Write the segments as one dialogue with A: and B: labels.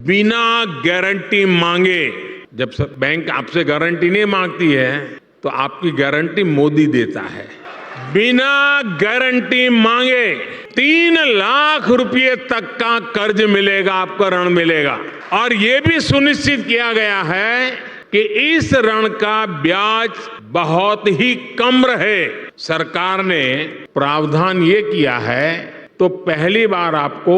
A: बिना गारंटी मांगे, जब बैंक आपसे गारंटी नहीं मांगती है तो आपकी गारंटी मोदी देता है। बिना गारंटी मांगे 3 लाख रुपए तक का कर्ज मिलेगा, आपको ऋण मिलेगा। और ये भी सुनिश्चित किया गया है कि इस ऋण का ब्याज बहुत ही कम रहे। सरकार ने प्रावधान ये किया है तो पहली बार आपको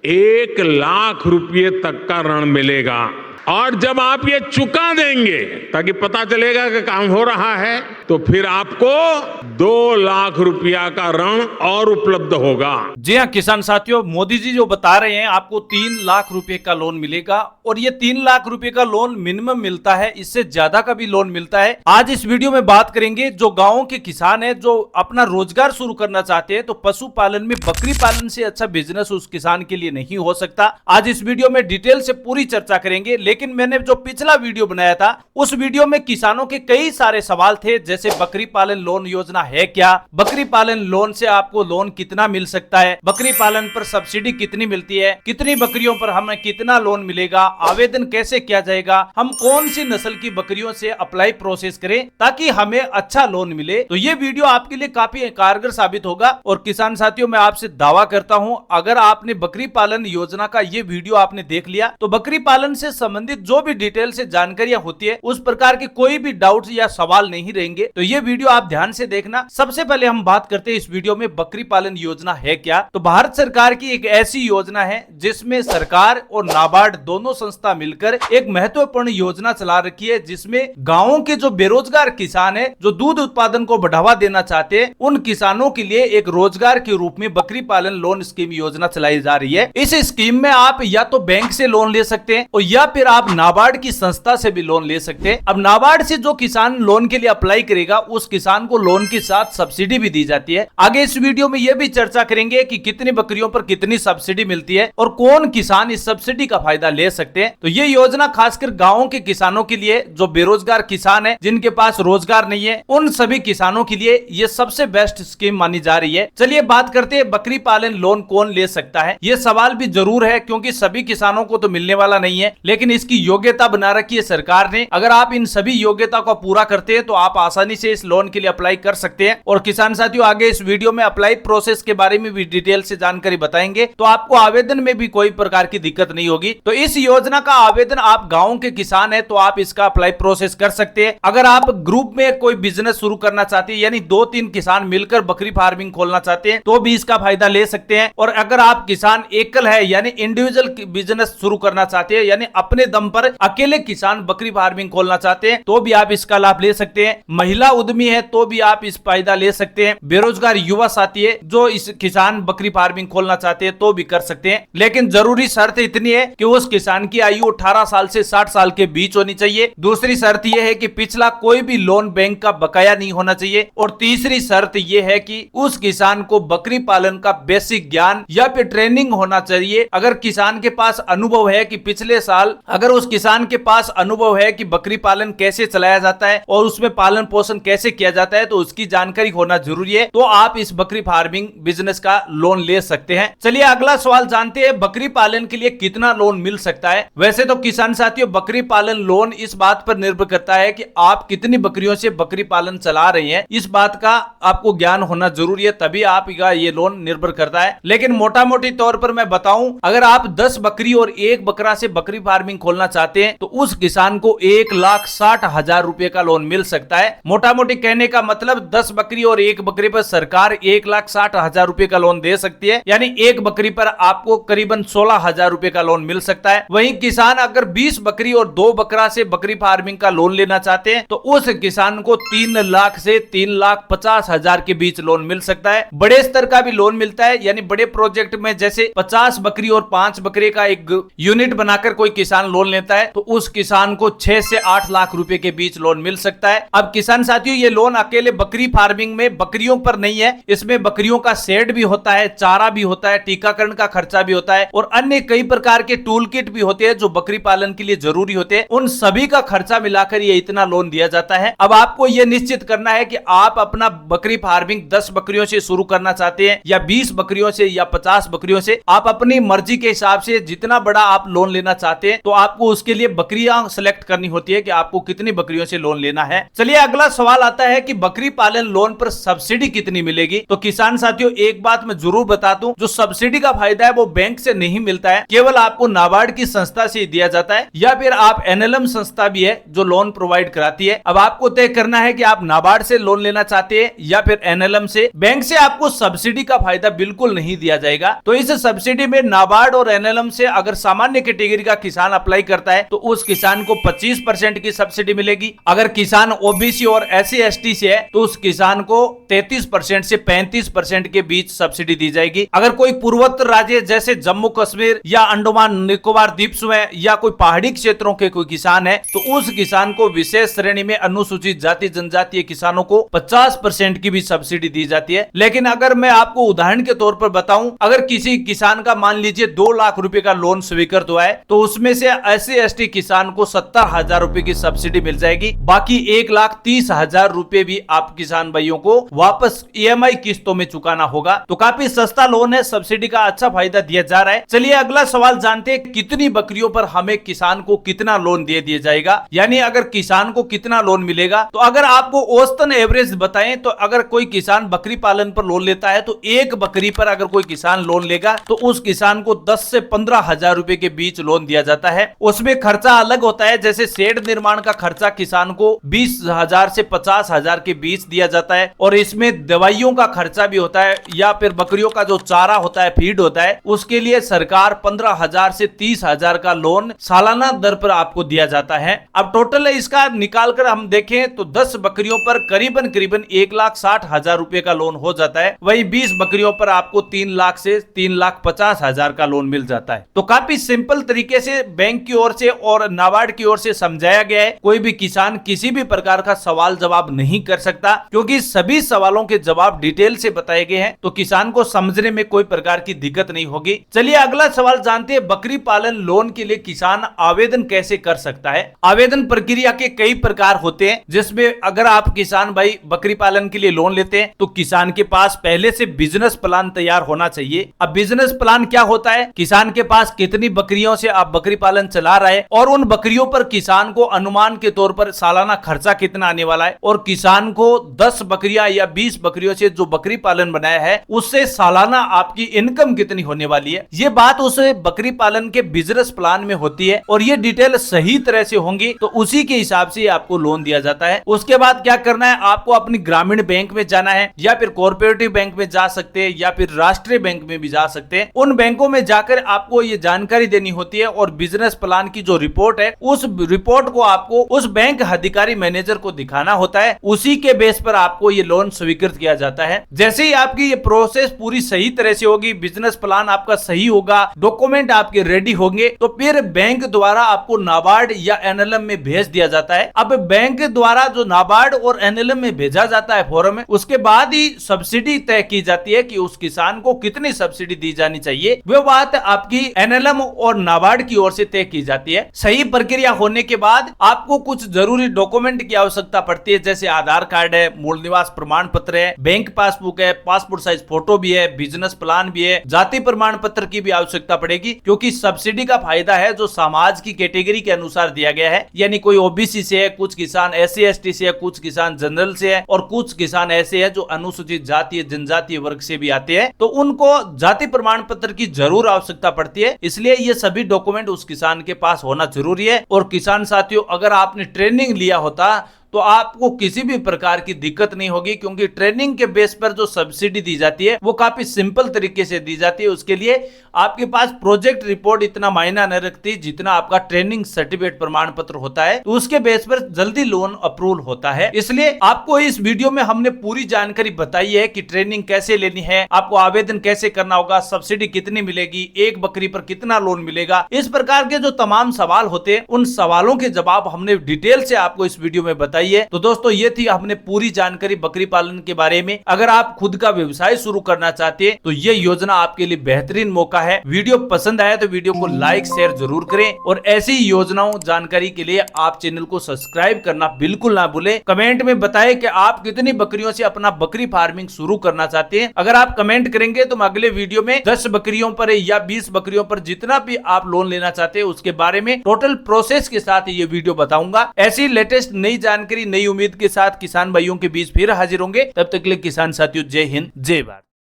A: 1 लाख रुपए तक का ऋण मिलेगा। और जब आप ये चुका देंगे ताकि पता चलेगा कि काम हो रहा है, तो फिर आपको 2 लाख रुपया का ऋण और उपलब्ध होगा।
B: जी हाँ किसान साथियों, मोदी जी जो बता रहे हैं आपको 3 लाख रुपए का लोन मिलेगा और ये 3 लाख रुपए का लोन मिनिमम मिलता है, इससे ज्यादा का भी लोन मिलता है। आज इस वीडियो में बात करेंगे जो गाँव के किसान है जो अपना रोजगार शुरू करना चाहते हैं, तो पशुपालन में बकरी पालन से अच्छा बिजनेस उस किसान के लिए नहीं हो सकता। आज इस वीडियो में डिटेल से पूरी चर्चा करेंगे। लेकिन मैंने जो पिछला वीडियो बनाया था उस वीडियो में किसानों के कई सारे सवाल थे, जैसे बकरी पालन लोन योजना है क्या, बकरी पालन लोन से आपको लोन कितना मिल सकता है, बकरी पालन पर सब्सिडी कितनी मिलती है, कितनी बकरियों पर हमें कितना लोन मिलेगा, आवेदन कैसे किया जाएगा, हम कौन सी नस्ल की बकरियों से अप्लाई प्रोसेस करें ताकि हमें अच्छा लोन मिले। तो ये वीडियो आपके लिए काफी कारगर साबित होगा। और किसान साथियों, मैं आपसे दावा करता हूं अगर आपने बकरी पालन योजना का ये वीडियो आपने देख लिया तो बकरी पालन से संबंधित जो भी डिटेल से जानकारियां होती है उस प्रकार के कोई भी डाउट्स या सवाल नहीं रहेंगे। तो ये वीडियो आप ध्यान से देखना। सबसे पहले हम बात करते हैं इस वीडियो में बकरी पालन योजना है क्या। तो भारत सरकार की एक ऐसी योजना है जिसमें सरकार और नाबार्ड दोनों संस्था मिलकर एक महत्वपूर्ण योजना चला रखी है, जिसमें गांवों के जो बेरोजगार किसान है जो दूध उत्पादन को बढ़ावा देना चाहते हैं उन किसानों के लिए एक रोजगार के रूप में बकरी पालन लोन स्कीम योजना चलाई जा रही है। इस स्कीम में आप या तो बैंक से लोन ले सकते हैं और या फिर आप नाबार्ड की संस्था से भी लोन ले सकते हैं। अब नाबार्ड से जो किसान लोन के लिए अप्लाई करेगा उस किसान को लोन के साथ सब्सिडी भी दी जाती है। आगे इस वीडियो में यह भी चर्चा करेंगे कि कितनी बकरियों पर कितनी सब्सिडी मिलती है और कौन किसान इस सब्सिडी का फायदा ले सकते हैं। तो ये योजना खासकर गाँव के किसानों के लिए, जो बेरोजगार किसान है जिनके पास रोजगार नहीं है, उन सभी किसानों के लिए ये सबसे बेस्ट स्कीम मानी जा रही है। चलिए बात करते हैं बकरी पालन लोन कौन ले सकता है। ये सवाल भी जरूर है क्योंकि सभी किसानों को तो मिलने वाला नहीं है, लेकिन इसकी योग्यता बना रखी है सरकार ने। अगर आप इन सभी योग्यता को पूरा करते हैं तो आप आसानी से इस लोन के लिए अप्लाई कर सकते हैं। और किसान साथियों, आगे इस वीडियो में अप्लाई प्रोसेस के बारे में भी डिटेल से जानकारी बताएंगे, तो आपको आवेदन में भी कोई प्रकार की दिक्कत नहीं होगी। तो इस योजना का आवेदन आप गाँव के किसान है तो आप इसका अप्लाई प्रोसेस कर सकते हैं। अगर आप ग्रुप में कोई बिजनेस शुरू करना चाहते हैं, यानी 2-3 किसान मिलकर बकरी फार्मिंग खोलना चाहते हैं, तो भी इसका फायदा ले सकते हैं। और अगर आप किसान एकल है यानी इंडिविजुअल बिजनेस शुरू करना चाहते हैं, यानी अपने दम पर अकेले किसान बकरी फार्मिंग खोलना चाहते हैं, तो भी आप इसका लाभ ले सकते हैं। महिला उद्यमी है तो भी आप इस फायदा ले सकते हैं। बेरोजगार युवा साथी है जो इस किसान बकरी फार्मिंग खोलना चाहते हैं तो भी कर सकते हैं। लेकिन जरूरी शर्त इतनी है कि उस किसान की आयु 18 साल से 60 साल के बीच होनी चाहिए। दूसरी शर्त यह है कि पिछला कोई भी लोन बैंक का बकाया नहीं होना चाहिए। और तीसरी शर्त यह है कि उस किसान को बकरी पालन का बेसिक ज्ञान या फिर ट्रेनिंग होना चाहिए। अगर किसान के पास अनुभव है कि पिछले साल अगर उस किसान के पास अनुभव है कि बकरी पालन कैसे चलाया जाता है और उसमें पालन पोषण कैसे किया जाता है, तो उसकी जानकारी होना जरूरी है। तो आप इस बकरी फार्मिंग बिजनेस का लोन ले सकते हैं। चलिए अगला सवाल जानते हैं, बकरी पालन के लिए कितना लोन मिल सकता है। वैसे तो किसान साथियों, बकरी पालन लोन इस बात पर निर्भर करता है कि आप कितनी बकरियों से बकरी पालन चला रहे हैं। इस बात का आपको ज्ञान होना जरूरी है, तभी आपका ये लोन निर्भर करता है। लेकिन मोटा मोटी तौर पर मैं बताऊं, अगर आप 10 बकरी और 1 बकरा से बकरी फार्मिंग खोलना चाहते हैं तो उस किसान को 1,60,000 रुपए का लोन मिल सकता है। मोटा मोटी कहने का मतलब 10 बकरी और 1 बकरी पर सरकार 1,60,000 रुपए का लोन दे सकती है, यानी 1 बकरी पर आपको करीबन 16,000 रुपए का लोन मिल सकता है। वहीं किसान अगर 20 बकरी और 2 बकरा से बकरी फार्मिंग का लोन लेना चाहते हैं तो उस किसान को 3 लाख से 3,50,000 के बीच लोन मिल सकता है। बड़े स्तर का भी लोन मिलता है, यानी बड़े प्रोजेक्ट में जैसे 50 बकरी और 5 बकरे का एक यूनिट बनाकर कोई किसान लोन लेता है तो उस किसान को 6 से 8 लाख रुपए के बीच लोन मिल सकता है। अब किसान साथियों, ये लोन अकेले बकरी फार्मिंग में बकरियों पर नहीं है, इसमें बकरियों का शेड भी होता है, चारा भी होता है, टीकाकरण का खर्चा भी होता है और अन्य कई प्रकार के टूल किट भी होते हैं जो बकरी पालन के लिए जरूरी होते हैं। उन सभी का खर्चा मिलाकर ये इतना लोन दिया जाता है। अब आपको यह निश्चित करना है कि आप अपना बकरी फार्मिंग 10 बकरियों से शुरू करना चाहते हैं या 20 बकरियों से या 50 बकरियों से। आप अपनी मर्जी के हिसाब से जितना बड़ा आप लोन लेना चाहते हैं तो आपको उसके लिए बकरियां सिलेक्ट करनी होती है कि आपको कितनी बकरियों से लोन लेना है। चलिए अगला सवाल आता है कि बकरी पालन लोन पर सब्सिडी कितनी मिलेगी। तो किसान साथियों, एक बात मैं जरूर बता दूं, जो सब्सिडी का फायदा है वो बैंक से नहीं मिलता है, केवल आपको नाबार्ड की संस्था से दिया जाता है या फिर आप एनएलएम संस्था भी है जो लोन प्रोवाइड कराती है। अब आपको तय करना है कि आप नाबार्ड से लोन लेना चाहते हैं या फिर एनएलएम से। बैंक से आपको सब्सिडी का फायदा बिल्कुल नहीं दिया जाएगा। तो इस सब्सिडी में नाबार्ड और एनएलएम से अगर सामान्य कैटेगरी का किसान अप्लाई करता है तो उस किसान को 25% की सब्सिडी मिलेगी। अगर किसान ओबीसी और एससी एसटी से है तो उस किसान को 33% से 35% के बीच सब्सिडी दी जाएगी। अगर कोई पूर्वोत्तर राज्य जैसे जम्मू कश्मीर या अंडमान निकोबार द्वीप समूह या कोई पहाड़ी क्षेत्रों के कोई किसान है तो उस किसान को विशेष श्रेणी में अनुसूचित जाति जनजातीय किसानों को 50% की भी सब्सिडी दी जाती है। लेकिन अगर मैं आपको उदाहरण के तौर पर बताऊं, अगर किसी किसान का मान लीजिए 2 लाख रुपए का लोन स्वीकृत हुआ है तो उसमें से एससी एसटी किसान को 70,000 रुपए की सब्सिडी मिल जाएगी। बाकी 1,30,000 रुपए भी आप किसान भाइयों को वापस ईएमआई किस्तों में चुकाना होगा। तो काफी सस्ता लोन है, सब्सिडी का अच्छा फायदा दिया जा रहा है। चलिए अगला सवाल जानते हैं, कितनी बकरियों पर हमें किसान को कितना लोन दे दिया जाएगा, यानी अगर किसान को कितना लोन मिलेगा। तो अगर आपको औसतन एवरेज बताएं तो अगर कोई किसान बकरी पालन पर लोन लेता है तो एक बकरी पर अगर कोई किसान लोन लेगा तो उस किसान को 10 से 15,000 रुपए के बीच लोन दिया जाता है। उसमें खर्चा अलग होता है, जैसे शेड निर्माण का खर्चा किसान को 20,000 से 50,000 के बीच दिया जाता है और इसमें दवाइयों का खर्चा भी होता है या फिर बकरियों का जो चारा होता है, फीड होता है, उसके लिए सरकार 15,000 से 30,000 का लोन सालाना दर पर आपको दिया जाता है। अब टोटल इसका निकाल कर हम देखें तो 10 बकरियों पर करीबन 1,60,000 रुपए का लोन हो जाता है। वही 20 बकरियों पर आपको 3 लाख से 3,50,000 का लोन मिल जाता है। तो काफी सिंपल तरीके से बैंक की ओर से और नाबार्ड की ओर से समझाया गया है। कोई भी किसान किसी भी प्रकार का सवाल जवाब नहीं कर सकता क्योंकि सभी सवालों के जवाब डिटेल से बताए गए हैं, तो किसान को समझने में कोई प्रकार की दिक्कत नहीं होगी। चलिए अगला सवाल जानते हैं, बकरी पालन लोन के लिए किसान आवेदन कैसे कर सकता है। आवेदन प्रक्रिया के कई प्रकार होते हैं, जिसमें अगर आप किसान भाई बकरी पालन के लिए लोन लेते हैं तो किसान के पास पहले से बिजनेस प्लान तैयार होना चाहिए। अब बिजनेस प्लान क्या होता है, किसान के पास कितनी बकरियों से आप बकरी पालन चला रहे हैं और उन बकरियों पर किसान को अनुमान के तौर पर सालाना खर्चा कितना आने वाला है और किसान को 10 बकरियां या 20 बकरियों से जो बकरी पालन बनाया है उससे सालाना आपकी इनकम कितनी होने वाली है। ये बात उस बकरी पालन के बिजनेस प्लान में होती है और ये डिटेल सही तरह से होंगी तो उसी के हिसाब से आपको लोन दिया जाता है। उसके बाद क्या करना है, आपको अपनी ग्रामीण बैंक में जाना है या फिर कोऑपरेटिव बैंक में जा सकते हैं या फिर राष्ट्रीय बैंक में भी जा सकते हैं। उन बैंकों में जाकर आपको ये जानकारी देनी होती है और बिजनेस प्लान की जो रिपोर्ट है उस रिपोर्ट को आपको उस बैंक अधिकारी मैनेजर को दिखाना होता है। उसी के बेस पर आपको ये लोन स्वीकृत किया जाता है। जैसे ही आपकी ये प्रोसेस पूरी सही तरह से होगी, बिजनेस प्लान आपका सही होगा, डॉक्यूमेंट आपके रेडी होंगे, तो फिर बैंक द्वारा आपको नाबार्ड या एनएलएम में भेज दिया जाता है। अब बैंक द्वारा जो नाबार्ड और एनएलएम में भेजा जाता है फॉर्म में, उसके बाद ही सब्सिडी तय की जाती है कि उस किसान को कितनी सब्सिडी दी जानी चाहिए। वो बात आपकी एनएलएम और नाबार्ड की ओर से तय की जाती है। सही प्रक्रिया होने के बाद आपको कुछ जरूरी डॉक्यूमेंट की आवश्यकता पड़ती है, जैसे आधार कार्ड है, मूल निवास प्रमाण पत्र है, बैंक पासबुक है, पासपोर्ट साइज फोटो भी है, बिजनेस प्लान भी है, जाति प्रमाण पत्र की भी आवश्यकता पड़ेगी क्योंकि सब्सिडी का फायदा है जो समाज की कैटेगरी के अनुसार दिया गया है। यानी कोई ओबीसी से है, कुछ किसान एससी एसटी से है, कुछ किसान जनरल से है और कुछ किसान ऐसे हैं जो अनुसूचित जातीय जनजातीय वर्ग से भी आते हैं, तो उनको जाति प्रमाण पत्र की जरूर आवश्यकता पड़ती है। इसलिए ये सभी डॉक्यूमेंट उस किसान के पास होना जरूरी है। और किसान साथियों, अगर आपने ट्रेनिंग लिया होता तो आपको किसी भी प्रकार की दिक्कत नहीं होगी, क्योंकि ट्रेनिंग के बेस पर जो सब्सिडी दी जाती है वो काफी सिंपल तरीके से दी जाती है। उसके लिए आपके पास प्रोजेक्ट रिपोर्ट इतना मायना नहीं रखती जितना आपका ट्रेनिंग सर्टिफिकेट प्रमाण पत्र होता है, तो उसके बेस पर जल्दी लोन अप्रूवल होता है। इसलिए आपको इस वीडियो में हमने पूरी जानकारी बताई है कि ट्रेनिंग कैसे लेनी है, आपको आवेदन कैसे करना होगा, सब्सिडी कितनी मिलेगी, एक बकरी पर कितना लोन मिलेगा, इस प्रकार के जो तमाम सवाल होते हैं उन सवालों के जवाब हमने डिटेल से आपको इस वीडियो में बताई है। तो दोस्तों ये थी हमने पूरी जानकारी बकरी पालन के बारे में। अगर आप खुद का व्यवसाय शुरू करना चाहते हैं तो ये योजना आपके लिए बेहतरीन मौका है। वीडियो पसंद आया तो वीडियो को लाइक शेयर जरूर करें और ऐसी योजनाओं जानकारी के लिए आप चैनल को सब्सक्राइब करना बिल्कुल ना भूलें। कमेंट में बताएं कि आप कितनी बकरियों से अपना बकरी फार्मिंग शुरू करना चाहते हैं। अगर आप कमेंट करेंगे तो मैं अगले वीडियो में 10 बकरियों पर या 20 बकरियों पर जितना भी आप लोन लेना चाहते हैं उसके बारे में टोटल प्रोसेस के साथ ये वीडियो बताऊंगा। ऐसी लेटेस्ट नई जानकारी नई उम्मीद के साथ किसान भाइयों के बीच फिर हाजिर होंगे। तब तक के लिए किसान साथियों जय हिंद जय भारत।